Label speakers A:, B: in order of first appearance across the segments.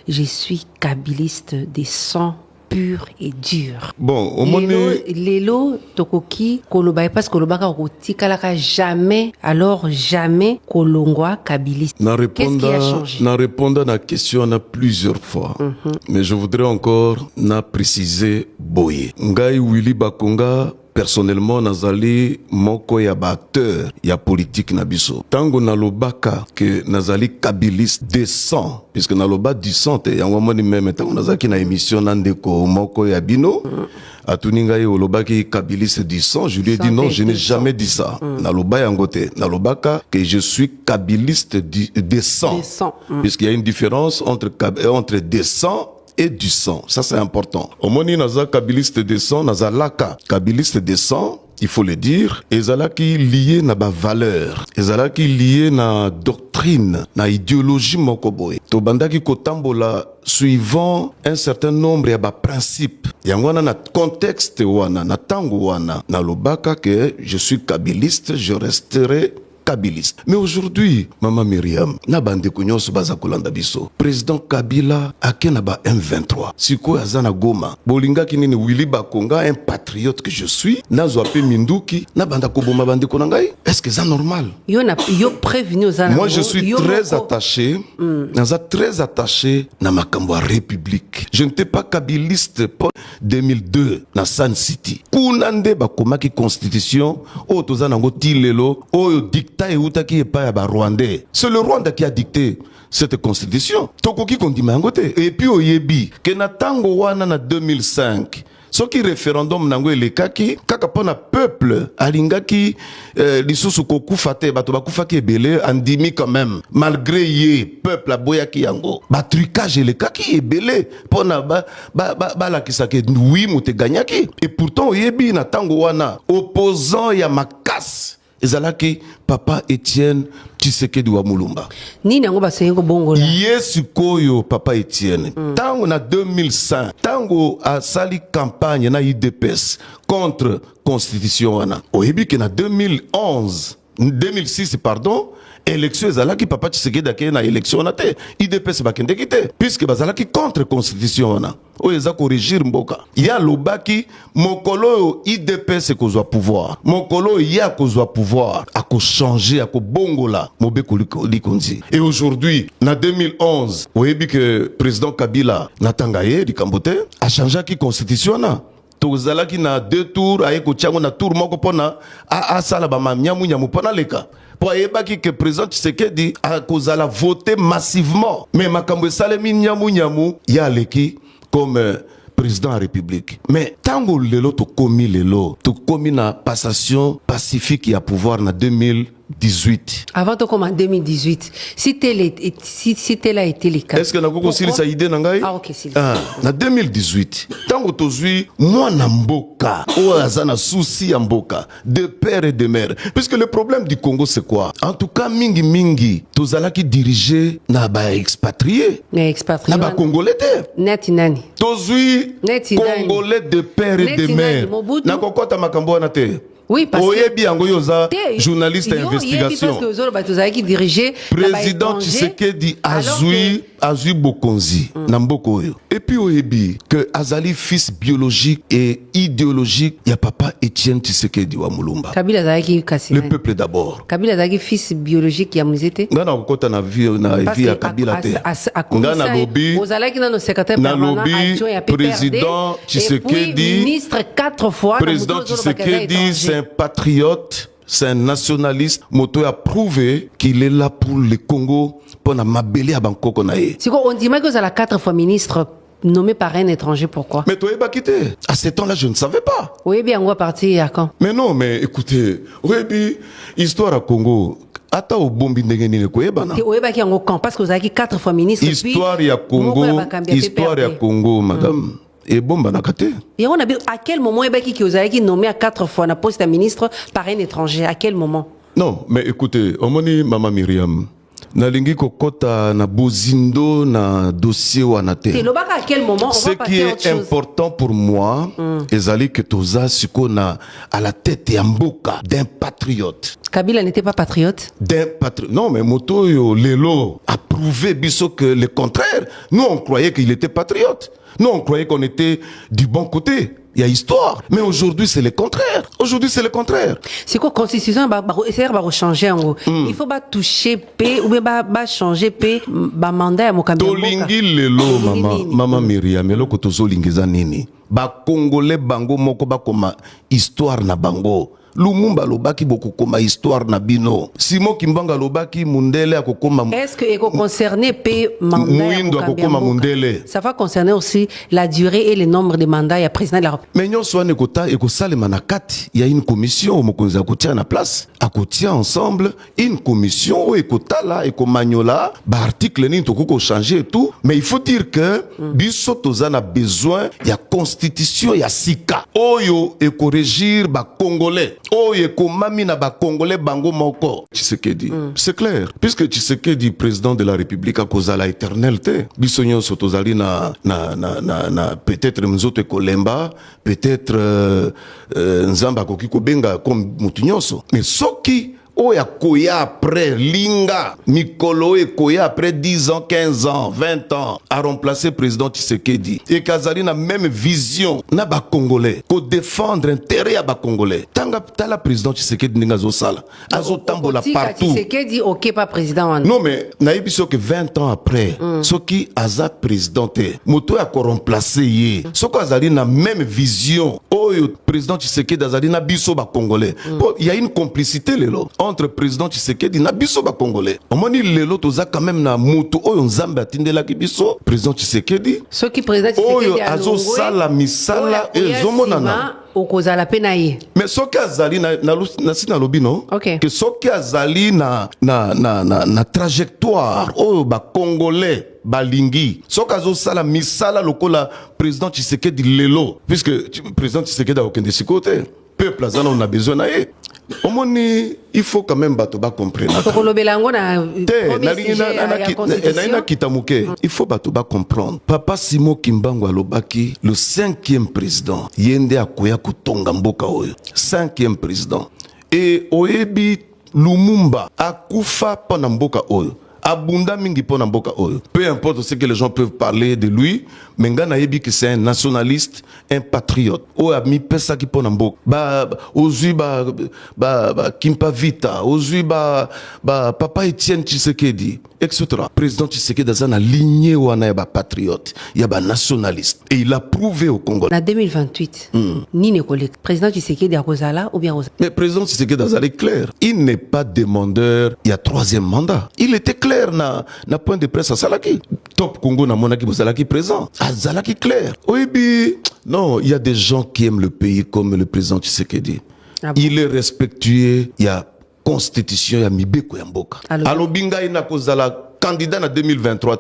A: je suis kabyliste des sangs pur et dur.
B: Bon, au moment
A: lelo tokoki koloba parce que kolobaka kotikalaka jamais alors jamais kolongwa kabiliste. Qu'est-ce qui a changé?
B: Na répondre à la question na plusieurs fois. Mais je voudrais encore na préciser boye. Ngai Willy Bakonga personnellement nazali moko ya acteur ya politique na biso. Tango nalobaka que nazali kabiliste de sang puisque naloba du sang te yango moni même tango nazaki na émission na ndeko moko ya bino atuninga ye olobaki kabiliste du sang, je lui ai dit non, je n'ai jamais dit ça. Naloba yango te, nalobaka que je suis kabiliste de sang. Puisqu'il y a une différence entre des sang et du sang. Ça, c'est important. Au moni naza kabiliste de sang, naza laka. Kabiliste de sang, il faut le dire, ezalaki lié na ba valeur, ezalaki lié na doctrine, na idéologie moko boye. To bandaki kotambola suivant un certain nombre ya ba principes. Yangwana na contexte wana, na tango wana, na lobaka que je suis kabiliste, je resterai kabiliste. Mais aujourd'hui, Maman Myriam, na bande kunyoso baza kolanda biso. Président Kabila akena ba M23. Siko azana Goma. Bolinga kinini Willy Bakonga, un patriote que je suis, nazo ape minduki, na banda koboma bande konangai. Est-ce que c'est normal?
A: Yo prévenu aux
B: Moi je suis très attaché, naza très attaché na makambo ya République. Je n'étais pas kabiliste pour 2002 na Sun City. Kunande bakomaki constitution, o tozana ngo tilelo, o dictat c'est le Rwanda qui a dicté cette constitution. Tokoki kondima yangote. Et puis oyebi que na tango wana na 2005 ce qui référendum nango elekaki kaka pona peuple alingaki lisusu kokufa te bato bakufaki ebele andimi quand même malgré ye peuple aboyaki yango ba trucage elekaki ebele pona balakisaki oui moute gagnaki. Et pourtant oyebi na tango wana opposant ya makasi ezalaki Papa Etienne Tshisekedi wa Mulumba.
A: Ni nango basengo bongola.
B: Yesu koyo Papa Etienne. Tango na 2005, tango a sali campagne na IDPS contre constitution wana. Oyebi ke na 2006 pardon, élection ezalaki Papa Tshisekedi akeye na élection na te. IDPS bakende kite puisque bazalaki contre constitution wana. O eza corrigir mboka. Ya lobaki mokolo IDPS kozwa pouvoir. Mokolo ya kozwa pouvoir ako changer ako bongola mobeko likonzi. Et aujourd'hui na 2011, oyebi que président Kabila natangaye likambote a changé ki constitution na. Tozalaki na 2 tours aye ko tiango na tour moko pona a sala ba mamnyamu nyamu pona leka. Pour ayebaki que président Tshisekedi a kozala voter massivement. Mais makambo salemi nyamu nyamu ya leki comme président de la République. Mais tango lelo to komi na passation pacifique ya pouvoir na 2018.
A: Avant de comme en 2018, si tel a été le cas.
B: Est-ce que na koko sili sa idée nangai?
A: Ah OK, c'est
B: na 2018, tango tozui mwana mboka, o azana souci ya mboka, de père et de mère. Puisque le problème du Congo c'est quoi? En tout cas mingi tozalaki diriger na ba expatrié. Na ba congolais te.
A: Neti nani?
B: Tozui congolais de père et de mère. Na kokota makambo na te.
A: Oui, parce
B: que journaliste d'investigation. Président Tshisekedi Azui Bokonzi Namboko. Et puis oyebi que Azali fils biologique et idéologique ya Papa Etienne Tshisekedi wa Mulumba. Le peuple d'abord.
A: Kabila Zaki fils biologique ya Muzete.
B: Ngana kokota na vie ya Kabila te. Ngana lobby. Na lobby président Tshisekedi.
A: Ministre 4 fois.
B: Président Tshisekedi c'est un patriote, c'est un nationaliste. Moto a prouvé qu'il est là pour le Congo, pour la mabélé à Bangkok.
A: On dit que vous avez 4 fois ministre nommé par un étranger, pourquoi?
B: Mais toi, quitté. À ce temps-là, je ne savais pas.
A: Oui, bien, on va partir à quand?
B: Mais non, mais écoutez, oui, histoire à Congo. Ata au bombi ndengeni ko ebana.
A: Oyeba ki yango quand parce que vous avez 4 fois ministre.
B: Histoire ya Congo, histoire ya Congo, madame. Et bon,
A: et on a vu à quel moment qui vous avez nommé à 4 fois un poste de ministre par un étranger? À quel moment?
B: Non, mais écoutez, Omoni Maman Myriam, nalingi kokota na bozindo na dossier wana te.
A: Lobaka à quel moment on
B: Ce
A: va
B: qui
A: passer à autre
B: est
A: chose.
B: important pour moi, ezali que toza sikona à la tête ya mboka d'un patriote.
A: Kabila n'était pas patriote.
B: Non, mais Moto yo Lelo a prouvé biso que le contraire. Nous, on croyait qu'il était patriote. Nous, on croyait qu'on était du bon côté. Il y a histoire. Mais aujourd'hui, c'est le contraire. Aujourd'hui, c'est le contraire.
A: C'est quoi constitution essayer de changer en gros. Il faut pas toucher P ou bien ba changer P ba mandat ya mokambi.
B: Tolingi lelo mama Miriam eloko tozolingiza nini? Ba Congolais bango moko ba koma histoire na bango. Lumumba lobaki beaucoup koma histoire na bino. Simon Kimbanga lobaki mundele akokoma.
A: Est-ce que eko concerner P mandat
B: Muindo akokoma mundele.
A: Ça va concerner aussi la durée et le nombre de mandats ya président de la République.
B: Mais nyon soane kota eko salema na kati. Il y a une commission mokonzi akotia na place. Akotia ensemble une commission où ekotala eko manyola ba article ni tokoko changer et tout. Mais il faut dire que biso toza na besoin ya constitution ya sika. Oyo eko régir ba Congolais. Oyo eko mami na ba Congolais bango moko. Tshisekedi. C'est clair. Puisque Tshisekedi président de la République a kozala éternalité. Biso nyonso tozali na peut-être mzoto ekolemba, peut-être nzamba koki kobenga comme mutu nyonso. Mais soki oya koya après linga mikolo e koya après 10 ans 15 ans 20 ans a remplacé président Tshisekedi et kazali na même vision na ba Congolais ko défendre intérêt à ba Congolais tanga tala président Tshisekedi ninga zo sala azo tambola partout.
A: Tshisekedi OK pas président.
B: Non mais nayebi so que 20 ans après soki aza présidenté moto ya ko remplacer ye soko azali na même vision oyo président Tshisekedi azali na biso ba Congolais. Bon, il y a une complicité lelo entre président Tshisekedi na biso ba Congolais. Omoni lelo toza quand même na mutu oyo nzambe atindela ki biso président Tshisekedi.
A: Ce qui président Tshisekedi
B: oyo azo sala misala ezomonana.
A: Okozala pena ye.
B: Mais soki azali na sina lobino
A: okay.
B: Que soki azali na trajectoire oyo ba Congolais balingi soki azo sala misala lokola président Tshisekedi lelo puisque président Tshisekedi akokende sikote peuple azana on a besoin na ye. Omoni il faut quand même bato ba comprendre. Il faut bato ba comprendre. Papa Simon Kimbangu alobaki le 5e président yende akoya kutonga mboka oyo. 5e président. Et oyebi Lumumba akufa pona mboka oyo. Abunda mingi pona mboka oyo. Peu importe ce que les gens peuvent parler de lui, mais ngana yebi que c'est un nationaliste, un patriote. O ami pesa ki pona mboka. Ozui Kimpa Vita, ozui Papa Etienne Tshisekedi, etc. Président Tshisekedi azana ligné wana ya ba patriote, ya ba nationaliste et il a prouvé au Congo.
A: En 2028, ni collègue président Tshisekedi a Rosala ou bien Rosala.
B: Mais président Tshisekedi azali clair, il n'est pas demandeur, il y a 3e mandat. Il était clair na point de presse à Salaki. Top Congo na monaki Salaki présent. À Salaki clair. Oui, non, il y a des gens qui aiment le pays comme le président Tshisekedi. Ah bon? Il est respectueux, il y a constitution, il y a Mibeko Yamboka. Alobinga ina kozala candidat en 2023,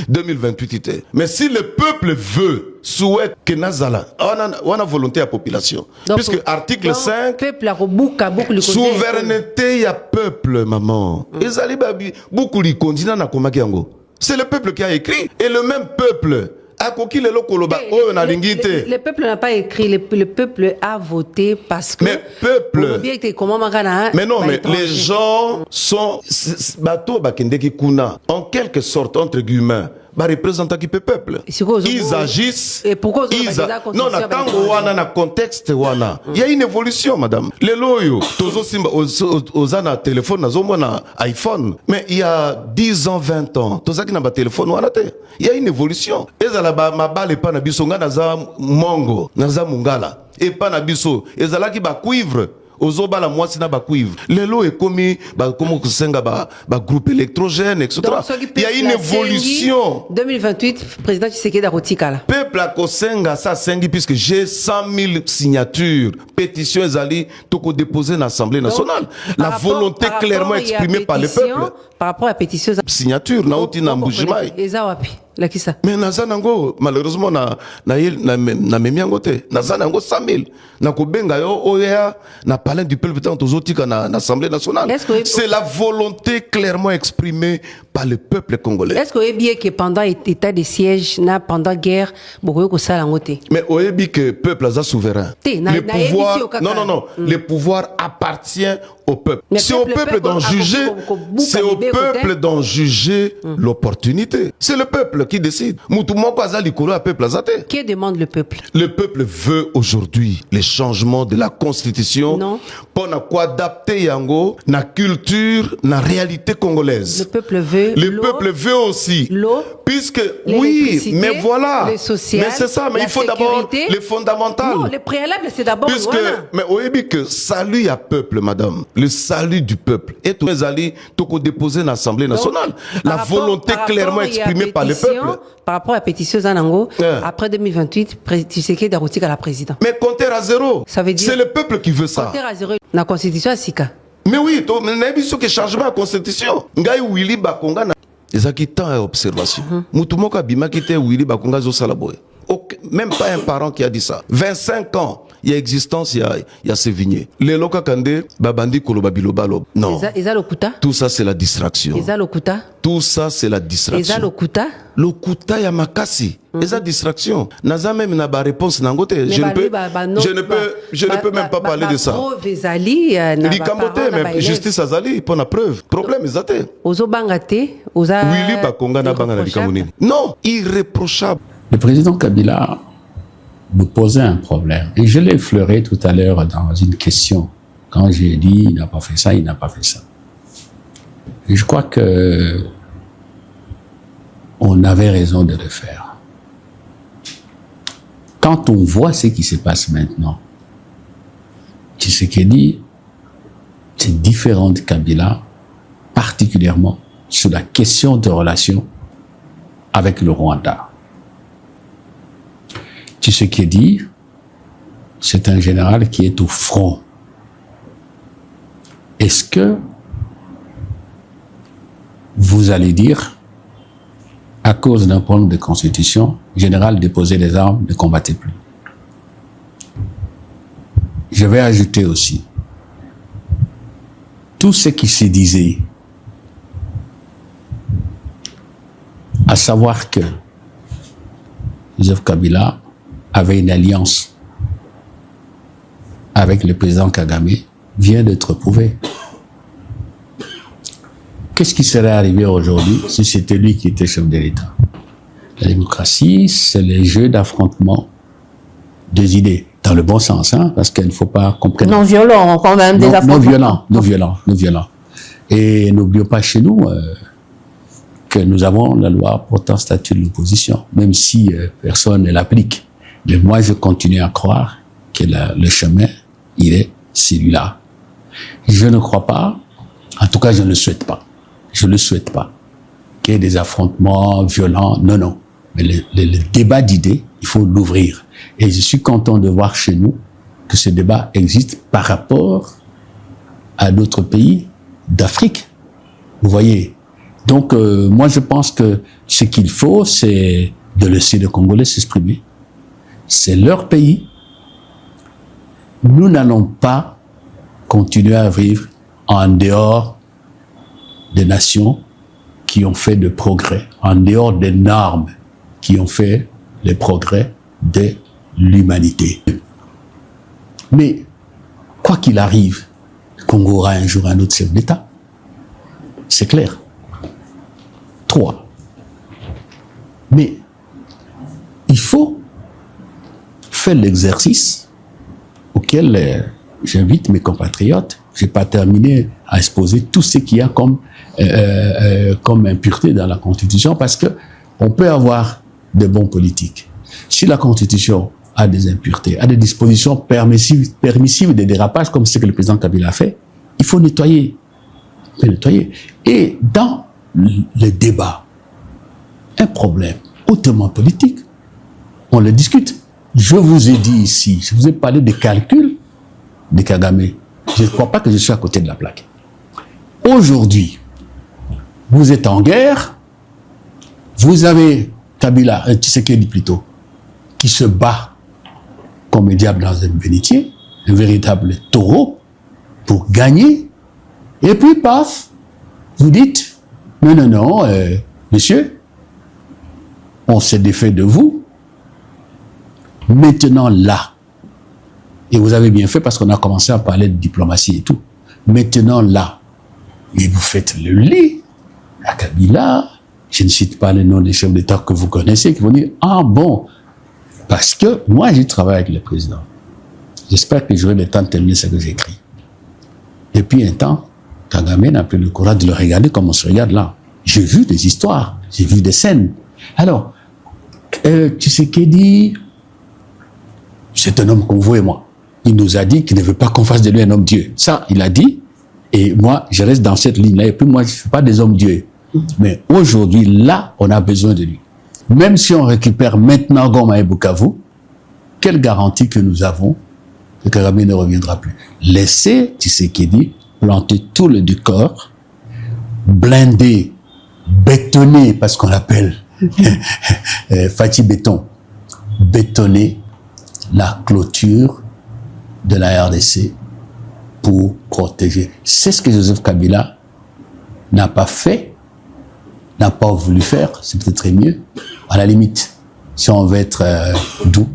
B: 2028. Mais si le peuple veut, souhaite que Nazala, on a volonté à la population. Donc, puisque article 5, souveraineté, il y a peuple, maman. C'est le peuple qui a écrit. Et le même peuple.
A: Le peuple n'a pas écrit, le peuple a voté parce que.
B: Mais peuple. Mais non, mais les gens sont. En quelque sorte, entre guillemets. Représentant qui peut peuple. Ils agissent.
A: Et pourquoi
B: non, na tango wana na contexte wana. Il y a une évolution, madame. Les loyaux, tozo simba ozana téléphone na zomo na iPhone. Mais il y a 10 ans, 20 ans, toza ki na ba téléphone wana te. Il y a une évolution. Ezala ba mabale pa na biso nga na za mongo, na za mungala. Et pa na biso, ezala ki ba cuivre. Ozoba la moitié na ba cuivre. Lelo est commis comme kusenga ba groupe électrogène etc. Il y a une évolution.
A: 2028 président Tshisekedi Rotikala.
B: Peuple a kosenga ça sengi puisque j'ai 100 000 signatures pétitions ezali toko déposer dans l'Assemblée nationale. La volonté clairement exprimée par le peuple.
A: Par rapport à pétition
B: signature na oti na mbujimai.
A: Là, qui ça?
B: Mais nazanango, malheureusement, na memiango te. Nazanango 100 000. Na kobenga yo, oya, na palais du peuple, tant aux autres, na l'Assemblée nationale. C'est la volonté clairement exprimée par le peuple congolais.
A: Est-ce que vous bien que pendant l'état de siège, pendant guerre, beaucoup de ça l'angoté?
B: Mais vous savez que le peuple est souverain. Le pouvoir, non. Le pouvoir appartient au peuple. C'est au peuple d'en juger. C'est au peuple d'en juger l'opportunité. C'est le peuple qui décide.
A: Qui demande le peuple?
B: Le peuple veut aujourd'hui les changements de la constitution pour adapter yango na culture, na réalité congolaise.
A: Le peuple veut.
B: Le peuple veut aussi.
A: L'eau.
B: Puisque oui, mais voilà.
A: Le social,
B: mais c'est ça, mais il faut d'abord les fondamentales.
A: Non, le préalable c'est d'abord.
B: Puisque, mais vous avez que salut à peuple, madame, le salut du peuple. Et tous les alliés, tout déposé dans l'Assemblée nationale. La volonté clairement exprimée par le peuple.
A: Par rapport à la pétition Zanango, après 2028, Tshisekedi Darouti à la présidente.
B: Mais compter à zéro.
A: Ça veut dire.
B: C'est le peuple qui veut ça.
A: Compter à zéro. La constitution à Sika.
B: Mais oui, tu n'as pas vu que changement de la constitution. Ngai Willy Bakonga. Ils ont tant d'observation. Moutoumoko Bima qui était Willy Bakonga zo salaboy. Même pas un parent qui a dit ça. 25 ans, il y a existence, il y a ces vignes. Les loka kande, babandi koloba biloba lob. Non. Tout ça c'est la distraction. Tout ça c'est la distraction. Lokuta ya makasi. Eza distraction. Naza même na ba réponse nangote. Je ne peux même pas parler de ça. Likambote même justice azali pour la preuve. Problème ezate.
A: Ozo bangate, oza.
B: Willy Bakonga na banga na likamoni. Non, irréprochable.
C: Le président Kabila me posait un problème. Et je l'ai effleuré tout à l'heure dans une question. Quand j'ai dit, il n'a pas fait ça, il n'a pas fait ça. Et je crois que on avait raison de le faire. Quand on voit ce qui se passe maintenant, Tshisekedi, c'est différent de Kabila, particulièrement sur la question de relations avec le Rwanda. Tshisekedi, c'est un général qui est au front. Est-ce que vous allez dire, à cause d'un problème de constitution, général déposait les armes, ne combattait plus? Je vais ajouter aussi, tout ce qui se disait, à savoir que Joseph Kabila avait une alliance avec le président Kagame, vient d'être prouvé. Qu'est-ce qui serait arrivé aujourd'hui si c'était lui qui était chef de l'État? La démocratie, c'est le jeu d'affrontement des idées, dans le bon sens, hein, parce qu'il ne faut pas comprendre.
A: Non violent, quand même, des affrontements.
C: Non violent. Et n'oublions pas chez nous que nous avons la loi portant statut de l'opposition, même si personne ne l'applique. Mais moi, je continue à croire que le chemin, il est celui-là. Je ne crois pas, en tout cas, je ne le souhaite pas. Je ne le souhaite pas qu'il y ait des affrontements violents. Non. Mais le débat d'idées, il faut l'ouvrir. Et je suis content de voir chez nous que ce débat existe par rapport à d'autres pays d'Afrique. Vous voyez. Donc, moi, je pense que ce qu'il faut, c'est de laisser les Congolais s'exprimer. C'est leur pays. Nous n'allons pas continuer à vivre en dehors des nations qui ont fait de progrès, en dehors des normes qui ont fait les progrès de l'humanité. Mais, quoi qu'il arrive, le Congo aura un jour un autre chef d'État. C'est clair. 3. Mais, il faut faire l'exercice auquel j'invite mes compatriotes. Je n'ai pas terminé à exposer tout ce qu'il y a comme impureté dans la Constitution, parce que on peut avoir de bons politiques. Si la Constitution a des impuretés, a des dispositions permissives de dérapage, comme ce que le président Kabila a fait, il faut nettoyer. Et dans le débat, un problème hautement politique, on le discute. Je vous ai dit ici, je vous ai parlé des calculs de Kagame. Je ne crois pas que je suis à côté de la plaque. Aujourd'hui, vous êtes en guerre, vous avez Kabila, Tshisekedi plutôt, qui se bat comme un diable dans un bénitier, un véritable taureau, pour gagner. Et puis, paf, vous dites, non, monsieur, on s'est défait de vous. Maintenant, là, et vous avez bien fait parce qu'on a commencé à parler de diplomatie et tout. Maintenant, là, et vous faites le lit à Kabila. Je ne cite pas le nom des chefs d'État que vous connaissez, qui vont dire, ah bon, parce que moi, j'ai travaillé avec le président. J'espère que j'aurai le temps de terminer ce que j'écris. Depuis un temps, Kagame n'a plus le courage de le regarder comme on se regarde là. J'ai vu des histoires, j'ai vu des scènes. Alors, Tshisekedi, c'est un homme comme vous et moi. Il nous a dit qu'il ne veut pas qu'on fasse de lui un homme Dieu. Ça, il a dit. Et moi, je reste dans cette ligne-là. Et puis moi, je ne suis pas des hommes Dieu. Mais aujourd'hui, là, on a besoin de lui. Même si on récupère maintenant Goma et Bukavu, quelle garantie que nous avons que Kagame ne reviendra plus? Laissez Tshisekedi planter tout le décor, blinder, bétonner, parce qu'on l'appelle Fatih Béton, bétonner la clôture de la RDC pour protéger. C'est ce que Joseph Kabila n'a pas fait, n'a pas voulu faire, c'est peut-être mieux. À la limite, si on veut être doux,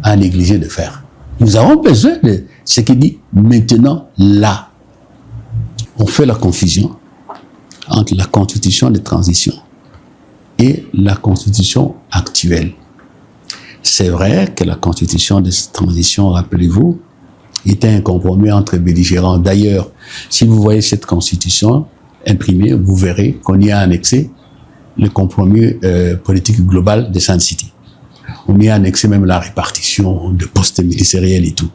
C: à négliger de faire. Nous avons besoin de ce qu'il dit maintenant, là. On fait la confusion entre la constitution de transition et la constitution actuelle. C'est vrai que la constitution de transition, rappelez-vous, était un compromis entre belligérants. D'ailleurs, si vous voyez cette constitution imprimée, vous verrez qu'on y a annexé le compromis politique global de Sun City. On y a annexé même la répartition de postes ministériels et tout.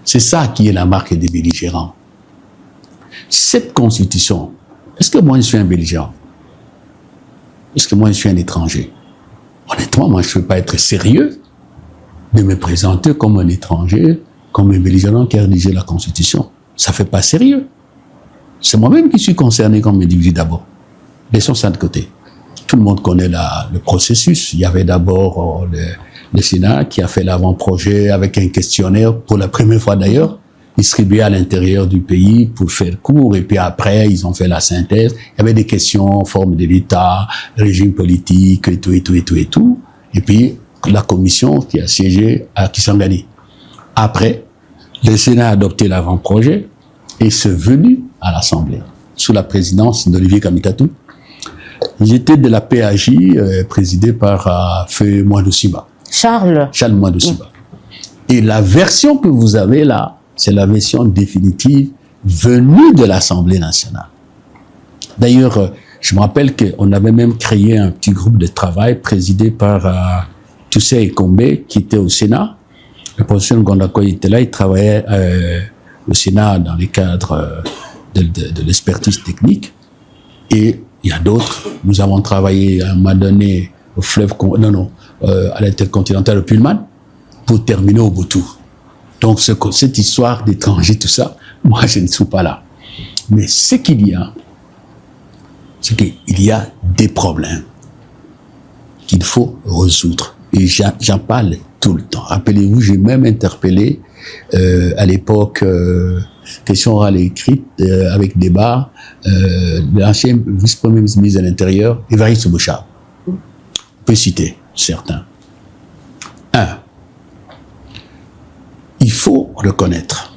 C: C'est ça qui est la marque des belligérants. Cette constitution, est-ce que moi je suis un belligérant? Est-ce que moi je suis un étranger? Honnêtement, moi je ne peux pas être sérieux de me présenter comme un étranger, comme un belligérant qui a rédigé la constitution. Ça ne fait pas sérieux. C'est moi-même qui suis concerné comme individu d'abord. Laissons ça de côté. Tout le monde connaît le processus. Il y avait d'abord le Sénat qui a fait l'avant-projet avec un questionnaire, pour la première fois d'ailleurs, distribué à l'intérieur du pays pour faire court. Et puis après, ils ont fait la synthèse. Il y avait des questions, forme de l'État, régime politique, et tout, et tout, et tout, et tout. Et puis, la commission qui a siégé à Kisangani. Après, le Sénat a adopté l'avant-projet et c'est venu à l'Assemblée, sous la présidence d'Olivier Kamikatou. J'étais de la PAJ, présidée par Feu Mouadoussiba. Charles Mouadoussiba. Et la version que vous avez là, c'est la version définitive venue de l'Assemblée nationale. D'ailleurs, je me rappelle qu'on avait même créé un petit groupe de travail présidé par Toussé Ekombe, qui était au Sénat. Le professeur Ngondako était là, il travaillait au Sénat dans les cadres de l'expertise technique. Et il y a d'autres. Nous avons travaillé à un moment donné au fleuve, à l'intercontinental Pullman, pour terminer au Boutou. Donc, cette histoire d'étrangers, tout ça, moi, je ne suis pas là. Mais ce qu'il y a, c'est qu'il y a des problèmes qu'il faut résoudre. Et j'en parle tout le temps. Rappelez-vous, j'ai même interpellé à l'époque, question orale écrite, avec débat, l'ancien vice-premier ministre de l'Intérieur, Évariste Bouchard. On peut citer certains. Il faut reconnaître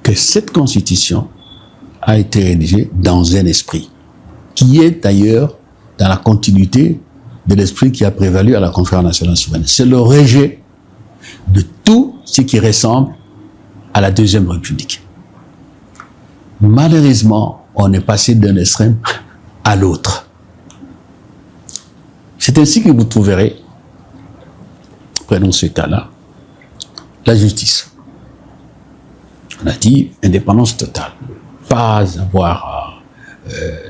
C: que cette constitution a été rédigée dans un esprit qui est d'ailleurs dans la continuité de l'esprit qui a prévalu à la Conférence nationale souveraine. C'est le rejet de tout ce qui ressemble à la Deuxième République. Malheureusement, on est passé d'un extrême à l'autre. C'est ainsi que vous trouverez, prenons ce cas-là, la justice. On a dit indépendance totale. Pas avoir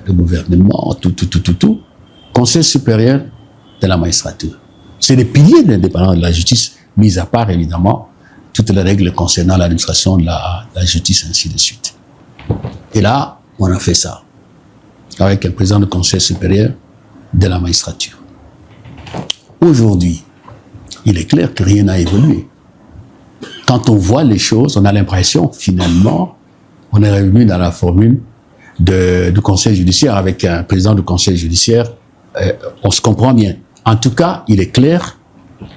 C: de gouvernement, tout. Conseil supérieur de la magistrature. C'est les piliers de l'indépendance de la justice, mis à part évidemment toutes les règles concernant l'administration de la justice, ainsi de suite. Et là, on a fait ça avec le président du Conseil supérieur de la magistrature. aujourd'hui, il est clair que rien n'a évolué. Quand on voit les choses, on a l'impression, finalement, on est revenu dans la formule du conseil judiciaire avec un président du conseil judiciaire. On se comprend bien. En tout cas, il est clair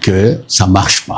C: que ça marche pas.